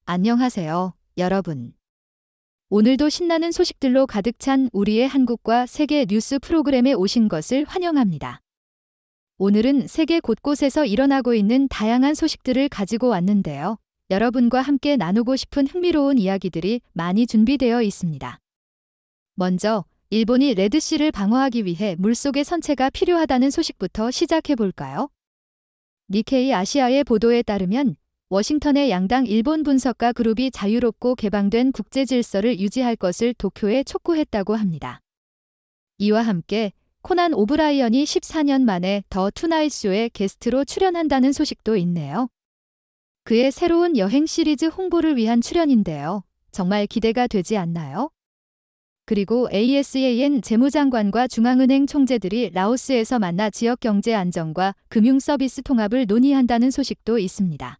안녕하세요, 여러분. 오늘도 신나는 소식들로 가득 찬 우리의 한국과 세계 뉴스 프로그램에 오신 것을 환영합니다. 오늘은 세계 곳곳에서 일어나고 있는 다양한 소식들을 가지고 왔는데요. 여러분과 함께 나누고 싶은 흥미로운 이야기들이 많이 준비되어 있습니다. 먼저, 일본이 레드시를 방어하기 위해 물속의 선체가 필요하다는 소식부터 시작해 볼까요? 니케이 아시아의 보도에 따르면 워싱턴의 양당 일본 분석가 그룹이 자유롭고 개방된 국제 질서를 유지할 것을 도쿄에 촉구했다고 합니다. 이와 함께 코난 오브라이언이 14년 만에 더 투나잇 쇼에 게스트로 출연한다는 소식도 있네요. 그의 새로운 여행 시리즈 홍보를 위한 출연인데요. 정말 기대가 되지 않나요? 그리고 ASEAN 재무장관과 중앙은행 총재들이 라오스에서 만나 지역 경제 안정과 금융 서비스 통합을 논의한다는 소식도 있습니다.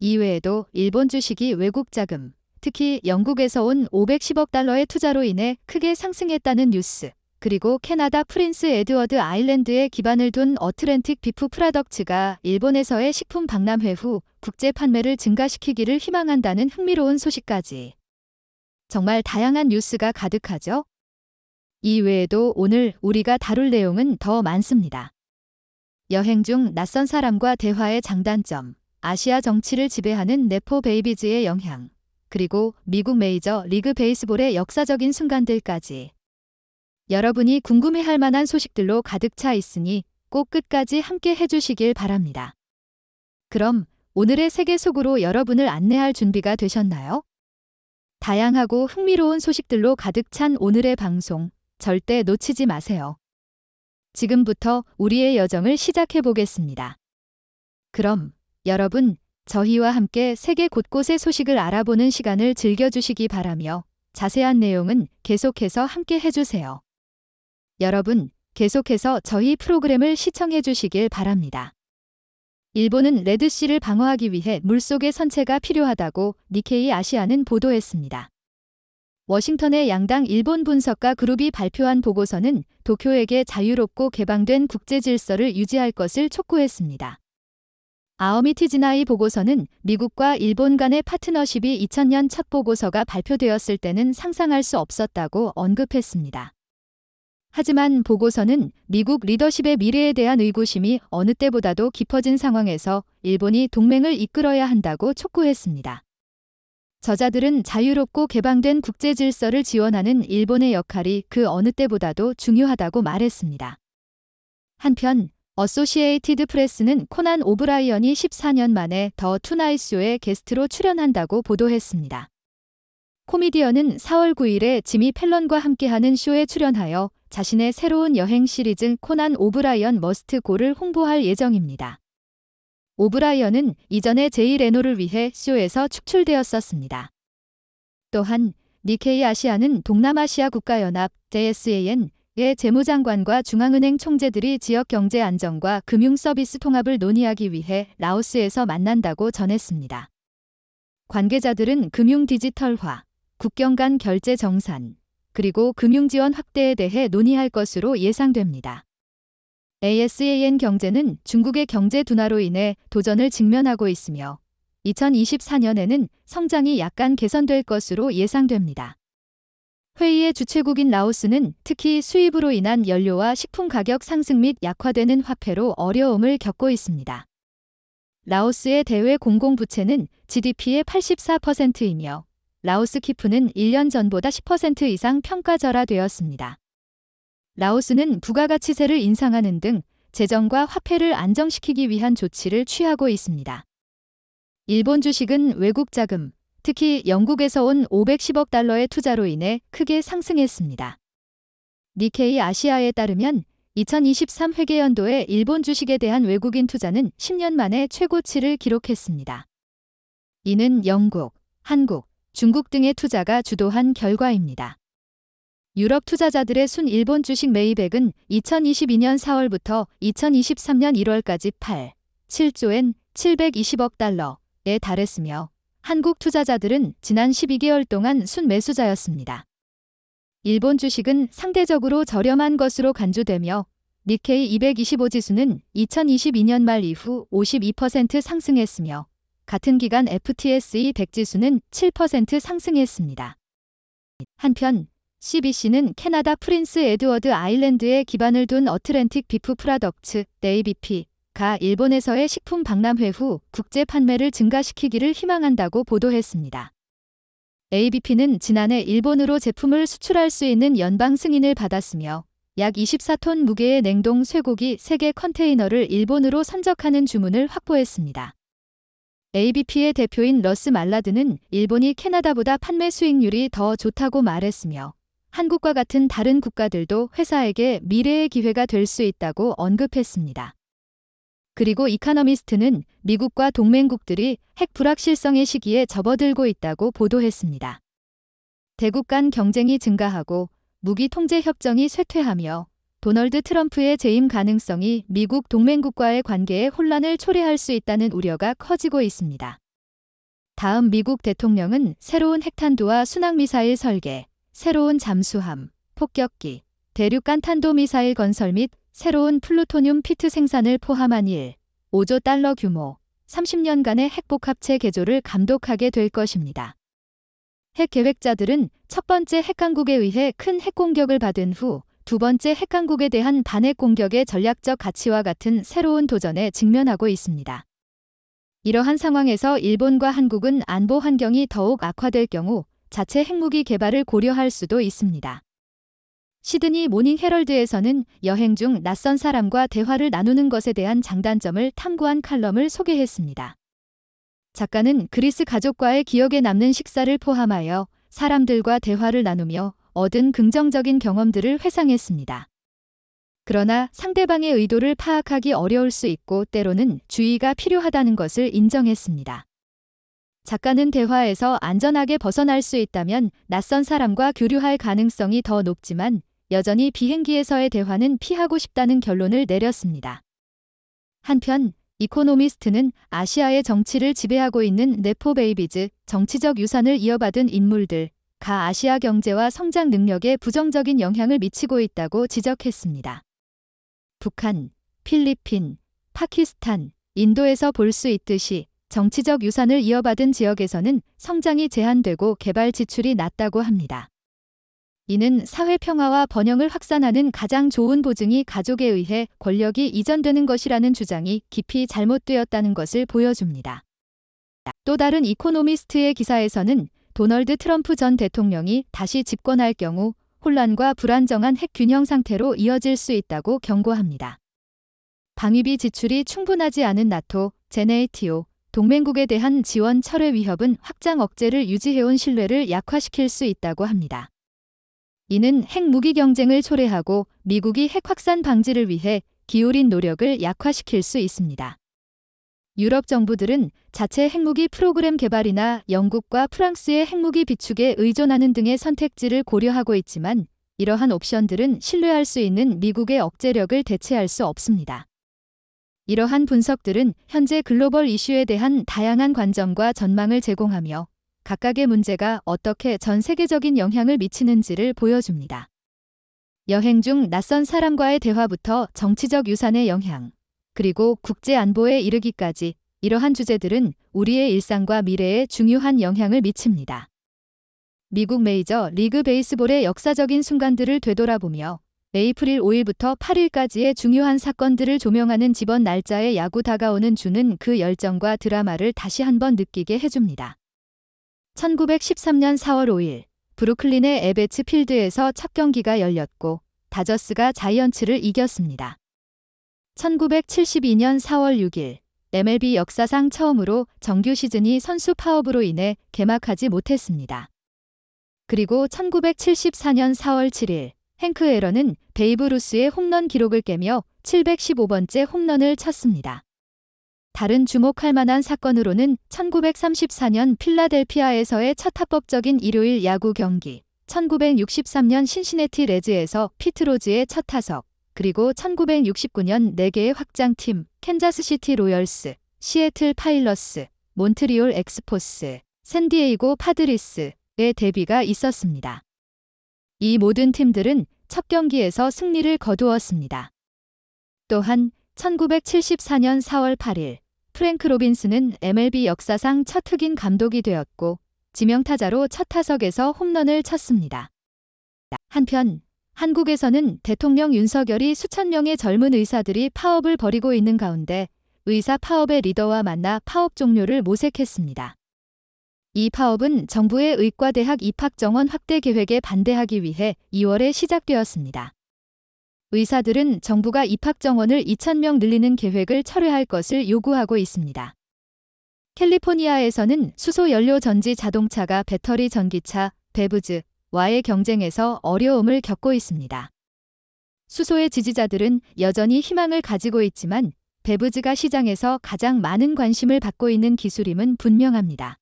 이외에도 일본 주식이 외국 자금, 특히 영국에서 온 510억 달러의 투자로 인해 크게 상승했다는 뉴스, 그리고 캐나다 프린스 에드워드 아일랜드에 기반을 둔 어트랜틱 비프 프라덕츠가 일본에서의 식품 박람회 후 국제 판매를 증가시키기를 희망한다는 흥미로운 소식까지. 정말 다양한 뉴스가 가득하죠? 이외에도 오늘 우리가 다룰 내용은 더 많습니다. 여행 중 낯선 사람과 대화의 장단점, 아시아 정치를 지배하는 네포 베이비즈의 영향, 그리고 미국 메이저 리그 베이스볼의 역사적인 순간들까지. 여러분이 궁금해할 만한 소식들로 가득 차 있으니 꼭 끝까지 함께 해주시길 바랍니다. 그럼 오늘의 세계 속으로 여러분을 안내할 준비가 되셨나요? 다양하고 흥미로운 소식들로 가득 찬 오늘의 방송, 절대 놓치지 마세요. 지금부터 우리의 여정을 시작해 보겠습니다. 그럼 여러분, 저희와 함께 세계 곳곳의 소식을 알아보는 시간을 즐겨주시기 바라며 자세한 내용은 계속해서 함께 해주세요. 여러분, 계속해서 저희 프로그램을 시청해 주시길 바랍니다. 일본은 레드시를 방어하기 위해 물속의 선체가 필요하다고 니케이 아시아는 보도했습니다. 워싱턴의 양당 일본 분석가 그룹이 발표한 보고서는 도쿄에게 자유롭고 개방된 국제 질서를 유지할 것을 촉구했습니다. 아오미티지나이 보고서는 미국과 일본 간의 파트너십이 2000년 첫 보고서가 발표되었을 때는 상상할 수 없었다고 언급했습니다. 하지만 보고서는 미국 리더십의 미래에 대한 의구심이 어느 때보다도 깊어진 상황에서 일본이 동맹을 이끌어야 한다고 촉구했습니다. 저자들은 자유롭고 개방된 국제 질서를 지원하는 일본의 역할이 그 어느 때보다도 중요하다고 말했습니다. 한편 어소시에이티드 프레스는 코난 오브라이언이 14년 만에 더 투나잇 쇼에 게스트로 출연한다고 보도했습니다. 코미디언은 4월 9일에 지미 펠런과 함께하는 쇼에 출연하여 자신의 새로운 여행 시리즈 코난 오브라이언 머스트 고를 홍보할 예정입니다. 오브라이언은 이전에 제이 레노를 위해 쇼에서 축출되었었습니다. 또한 니케이 아시아는 동남아시아 국가연합 JSAN 의 재무장관과 중앙은행 총재들이 지역 경제 안정과 금융 서비스 통합을 논의하기 위해 라오스에서 만난다고 전했습니다. 관계자들은 금융 디지털화, 국경 간 결제 정산, 그리고 금융 지원 확대에 대해 논의할 것으로 예상됩니다. ASEAN 경제는 중국의 경제 둔화로 인해 도전을 직면하고 있으며 2024년에는 성장이 약간 개선될 것으로 예상됩니다. 회의의 주최국인 라오스는 특히 수입으로 인한 연료와 식품 가격 상승 및 약화되는 화폐로 어려움을 겪고 있습니다. 라오스의 대외 공공부채는 GDP의 84%이며 라오스 키프는 1년 전보다 10% 이상 평가절하되었습니다. 라오스는 부가가치세를 인상하는 등 재정과 화폐를 안정시키기 위한 조치를 취하고 있습니다. 일본 주식은 외국 자금, 특히 영국에서 온 510억 달러의 투자로 인해 크게 상승했습니다. 니케이 아시아에 따르면 2023 회계연도에 일본 주식에 대한 외국인 투자는 10년 만에 최고치를 기록했습니다. 이는 영국, 한국, 중국 등의 투자가 주도한 결과입니다. 유럽 투자자들의 순 일본 주식 매입액은 2022년 4월부터 2023년 1월까지 7조엔 720억 달러에 달했으며 한국 투자자들은 지난 12개월 동안 순매수자였습니다. 일본 주식은 상대적으로 저렴한 것으로 간주되며 니케이 225 지수는 2022년 말 이후 52% 상승했으며 같은 기간 FTSE 100 지수는 7% 상승했습니다. 한편 CBC는 캐나다 프린스 에드워드 아일랜드에 기반을 둔 어트랜틱 비프 프라덕츠 (ABP)가 일본에서의 식품 박람회 후 국제 판매를 증가시키기를 희망한다고 보도했습니다. ABP는 지난해 일본으로 제품을 수출할 수 있는 연방 승인을 받았으며 약 24톤 무게의 냉동 쇠고기 3개 컨테이너를 일본으로 선적하는 주문을 확보했습니다. ABP의 대표인 러스 말라드는 일본이 캐나다보다 판매 수익률이 더 좋다고 말했으며 한국과 같은 다른 국가들도 회사에게 미래의 기회가 될 수 있다고 언급했습니다. 그리고 이카노미스트는 미국과 동맹국들이 핵 불확실성의 시기에 접어들고 있다고 보도했습니다. 대국 간 경쟁이 증가하고 무기 통제 협정이 쇠퇴하며 도널드 트럼프의 재임 가능성이 미국 동맹국과의 관계에 혼란을 초래할 수 있다는 우려가 커지고 있습니다. 다음 미국 대통령은 새로운 핵탄두와 순항미사일 설계, 새로운 잠수함, 폭격기, 대륙 간 탄도미사일 건설 및 새로운 플루토늄 피트 생산을 포함한 5조 달러 규모 30년간의 핵복합체 개조를 감독하게 될 것입니다. 핵 계획자들은 첫 번째 핵강국에 의해 큰 핵공격을 받은 후 두 번째 핵강국에 대한 반핵 공격의 전략적 가치와 같은 새로운 도전에 직면하고 있습니다. 이러한 상황에서 일본과 한국은 안보 환경이 더욱 악화될 경우 자체 핵무기 개발을 고려할 수도 있습니다. 시드니 모닝 헤럴드에서는 여행 중 낯선 사람과 대화를 나누는 것에 대한 장단점을 탐구한 칼럼을 소개했습니다. 작가는 그리스 가족과의 기억에 남는 식사를 포함하여 사람들과 대화를 나누며 얻은 긍정적인 경험들을 회상했습니다. 그러나 상대방의 의도를 파악하기 어려울 수 있고 때로는 주의가 필요하다는 것을 인정했습니다. 작가는 대화에서 안전하게 벗어날 수 있다면 낯선 사람과 교류할 가능성이 더 높지만 여전히 비행기에서의 대화는 피하고 싶다는 결론을 내렸습니다. 한편 이코노미스트는 아시아의 정치를 지배하고 있는 네포 베이비즈, 정치적 유산을 이어받은 인물들, 가 아시아 경제와 성장 능력에 부정적인 영향을 미치고 있다고 지적했습니다. 북한, 필리핀, 파키스탄, 인도에서 볼 수 있듯이 정치적 유산을 이어받은 지역에서는 성장이 제한되고 개발 지출이 낮다고 합니다. 이는 사회 평화와 번영을 확산하는 가장 좋은 보증이 가족에 의해 권력이 이전되는 것이라는 주장이 깊이 잘못되었다는 것을 보여줍니다. 또 다른 이코노미스트의 기사에서는 도널드 트럼프 전 대통령이 다시 집권할 경우 혼란과 불안정한 핵 균형 상태로 이어질 수 있다고 경고합니다. 방위비 지출이 충분하지 않은 나토, 제네이티오, 동맹국에 대한 지원 철회 위협은 확장 억제를 유지해온 신뢰를 약화시킬 수 있다고 합니다. 이는 핵무기 경쟁을 초래하고 미국이 핵 확산 방지를 위해 기울인 노력을 약화시킬 수 있습니다. 유럽 정부들은 자체 핵무기 프로그램 개발이나 영국과 프랑스의 핵무기 비축에 의존하는 등의 선택지를 고려하고 있지만 이러한 옵션들은 신뢰할 수 있는 미국의 억제력을 대체할 수 없습니다. 이러한 분석들은 현재 글로벌 이슈에 대한 다양한 관점과 전망을 제공하며 각각의 문제가 어떻게 전 세계적인 영향을 미치는지를 보여줍니다. 여행 중 낯선 사람과의 대화부터 정치적 유산의 영향, 그리고 국제 안보에 이르기까지 이러한 주제들은 우리의 일상과 미래에 중요한 영향을 미칩니다. 미국 메이저 리그 베이스볼의 역사적인 순간들을 되돌아보며 에이프릴 5일부터 8일까지의 중요한 사건들을 조명하는 집원 날짜에 야구 다가오는 주는 그 열정과 드라마를 다시 한번 느끼게 해줍니다. 1913년 4월 5일 브루클린의 에베츠 필드에서 첫 경기가 열렸고 다저스가 자이언츠를 이겼습니다. 1972년 4월 6일 MLB 역사상 처음으로 정규 시즌이 선수 파업으로 인해 개막하지 못했습니다. 그리고 1974년 4월 7일 행크 앨런은 베이브 루스의 홈런 기록을 깨며 715번째 홈런을 쳤습니다. 다른 주목할 만한 사건으로는 1934년 필라델피아에서의 첫 합법적인 일요일 야구 경기, 1963년 신시내티 레즈에서 피트 로즈의 첫 타석, 그리고 1969년 4개의 확장팀, 캔자스시티 로열스, 시애틀 파일럿스, 몬트리올 엑스포스, 샌디에이고 파드리스의 데뷔가 있었습니다. 이 모든 팀들은 첫 경기에서 승리를 거두었습니다. 또한 1974년 4월 8일 프랭크 로빈슨은 MLB 역사상 첫 흑인 감독이 되었고 지명타자로 첫 타석에서 홈런을 쳤습니다. 한편 한국에서는 대통령 윤석열이 수천 명의 젊은 의사들이 파업을 벌이고 있는 가운데 의사 파업의 리더와 만나 파업 종료를 모색했습니다. 이 파업은 정부의 의과대학 입학 정원 확대 계획에 반대하기 위해 2월에 시작되었습니다. 의사들은 정부가 입학 정원을 2,000명 늘리는 계획을 철회할 것을 요구하고 있습니다. 캘리포니아에서는 수소 연료 전지 자동차가 배터리 전기차, 베브즈와의 경쟁에서 어려움을 겪고 있습니다. 수소의 지지자들은 여전히 희망을 가지고 있지만 베브즈가 시장에서 가장 많은 관심을 받고 있는 기술임은 분명합니다.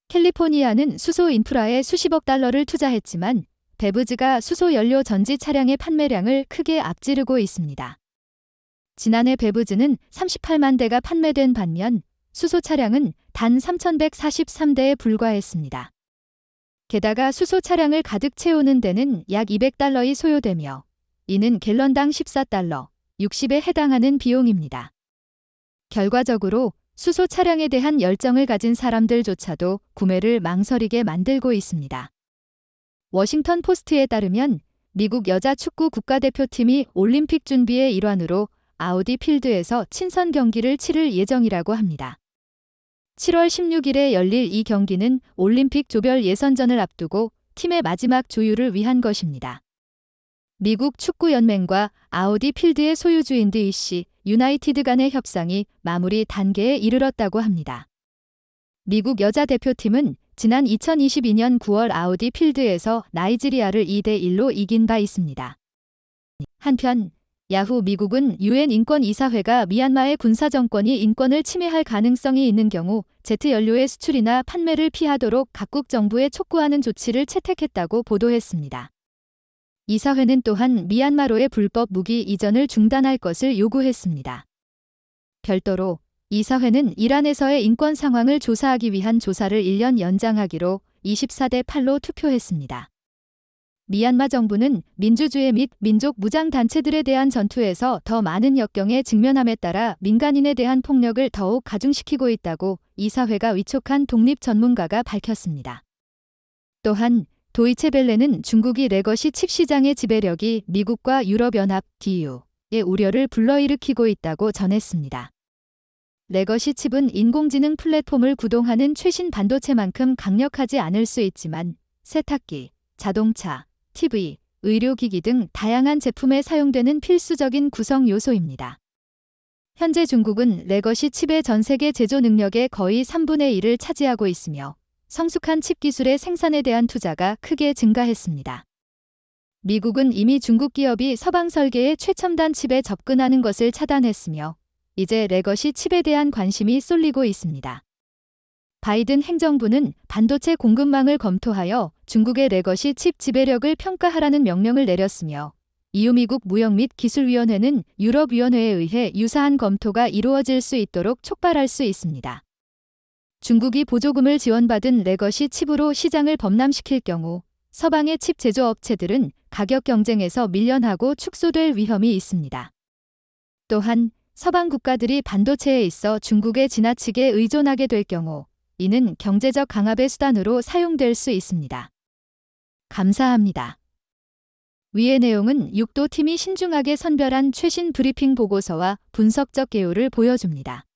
캘리포니아는 수소 인프라에 수십억 달러를 투자했지만 베브즈가 수소 연료 전지 차량의 판매량을 크게 앞지르고 있습니다. 지난해 베브즈는 38만 대가 판매된 반면 수소 차량은 단 3,143대에 불과했습니다. 게다가 수소 차량을 가득 채우는 데는 약 200달러이 소요되며 이는 갤런당 14달러, 60에 해당하는 비용입니다. 결과적으로 수소 차량에 대한 열정을 가진 사람들조차도 구매를 망설이게 만들고 있습니다. 워싱턴 포스트에 따르면 미국 여자 축구 국가대표팀이 올림픽 준비의 일환으로 아우디 필드에서 친선 경기를 치를 예정이라고 합니다. 7월 16일에 열릴 이 경기는 올림픽 조별 예선전을 앞두고 팀의 마지막 조율을 위한 것입니다. 미국 축구연맹과 아우디 필드의 소유주인 DC 유나이티드 간의 협상이 마무리 단계에 이르렀다고 합니다. 미국 여자 대표팀은 지난 2022년 9월 아우디 필드에서 나이지리아를 2대1로 이긴 바 있습니다. 한편 야후 미국은 UN 인권이사회가 미얀마의 군사정권이 인권을 침해할 가능성이 있는 경우 제트 연료의 수출이나 판매를 피하도록 각국 정부에 촉구하는 조치를 채택했다고 보도했습니다. 이사회는 또한 미얀마로의 불법 무기 이전을 중단할 것을 요구했습니다. 별도로 이사회는 이란에서의 인권 상황을 조사하기 위한 조사를 1년 연장하기로 24대 8로 투표했습니다. 미얀마 정부는 민주주의 및 민족 무장단체들에 대한 전투에서 더 많은 역경에 직면함에 따라 민간인에 대한 폭력을 더욱 가중시키고 있다고 이사회가 위촉한 독립 전문가가 밝혔습니다. 또한 도이체벨레는 중국이 레거시 칩 시장의 지배력이 미국과 유럽연합 EU의 우려를 불러일으키고 있다고 전했습니다. 레거시 칩은 인공지능 플랫폼을 구동하는 최신 반도체만큼 강력하지 않을 수 있지만 세탁기, 자동차, TV, 의료기기 등 다양한 제품에 사용되는 필수적인 구성 요소입니다. 현재 중국은 레거시 칩의 전 세계 제조 능력의 거의 3분의 1을 차지하고 있으며 성숙한 칩 기술의 생산에 대한 투자가 크게 증가했습니다. 미국은 이미 중국 기업이 서방 설계의 최첨단 칩에 접근하는 것을 차단했으며 이제 레거시 칩에 대한 관심이 쏠리고 있습니다. 바이든 행정부는 반도체 공급망을 검토하여 중국의 레거시 칩 지배력을 평가하라는 명령을 내렸으며 EU 미국 무역 및 기술위원회는 유럽위원회에 의해 유사한 검토가 이루어질 수 있도록 촉발할 수 있습니다. 중국이 보조금을 지원받은 레거시 칩으로 시장을 범람시킬 경우 서방의 칩 제조업체들은 가격 경쟁에서 밀려나고 축소될 위험이 있습니다. 또한 서방 국가들이 반도체에 있어 중국에 지나치게 의존하게 될 경우 이는 경제적 강압의 수단으로 사용될 수 있습니다. 감사합니다. 위의 내용은 6도 팀이 신중하게 선별한 최신 브리핑 보고서와 분석적 개요를 보여줍니다.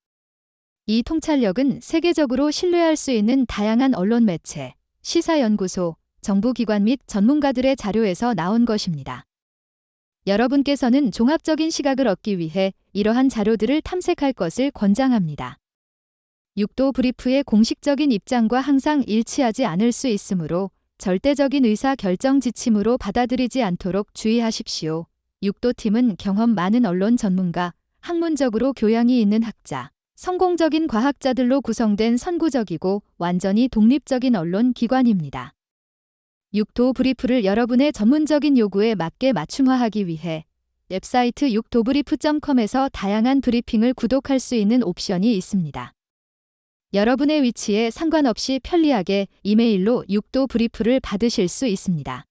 이 통찰력은 세계적으로 신뢰할 수 있는 다양한 언론 매체, 시사연구소, 정부기관 및 전문가들의 자료에서 나온 것입니다. 여러분께서는 종합적인 시각을 얻기 위해 이러한 자료들을 탐색할 것을 권장합니다. 6도 브리프의 공식적인 입장과 항상 일치하지 않을 수 있으므로 절대적인 의사 결정 지침으로 받아들이지 않도록 주의하십시오. 6도 팀은 경험 많은 언론 전문가, 학문적으로 교양이 있는 학자, 성공적인 과학자들로 구성된 선구적이고 완전히 독립적인 언론 기관입니다. 6도 브리프를 여러분의 전문적인 요구에 맞게 맞춤화하기 위해 웹사이트 6도브리프.com에서 다양한 브리핑을 구독할 수 있는 옵션이 있습니다. 여러분의 위치에 상관없이 편리하게 이메일로 6도 브리프를 받으실 수 있습니다.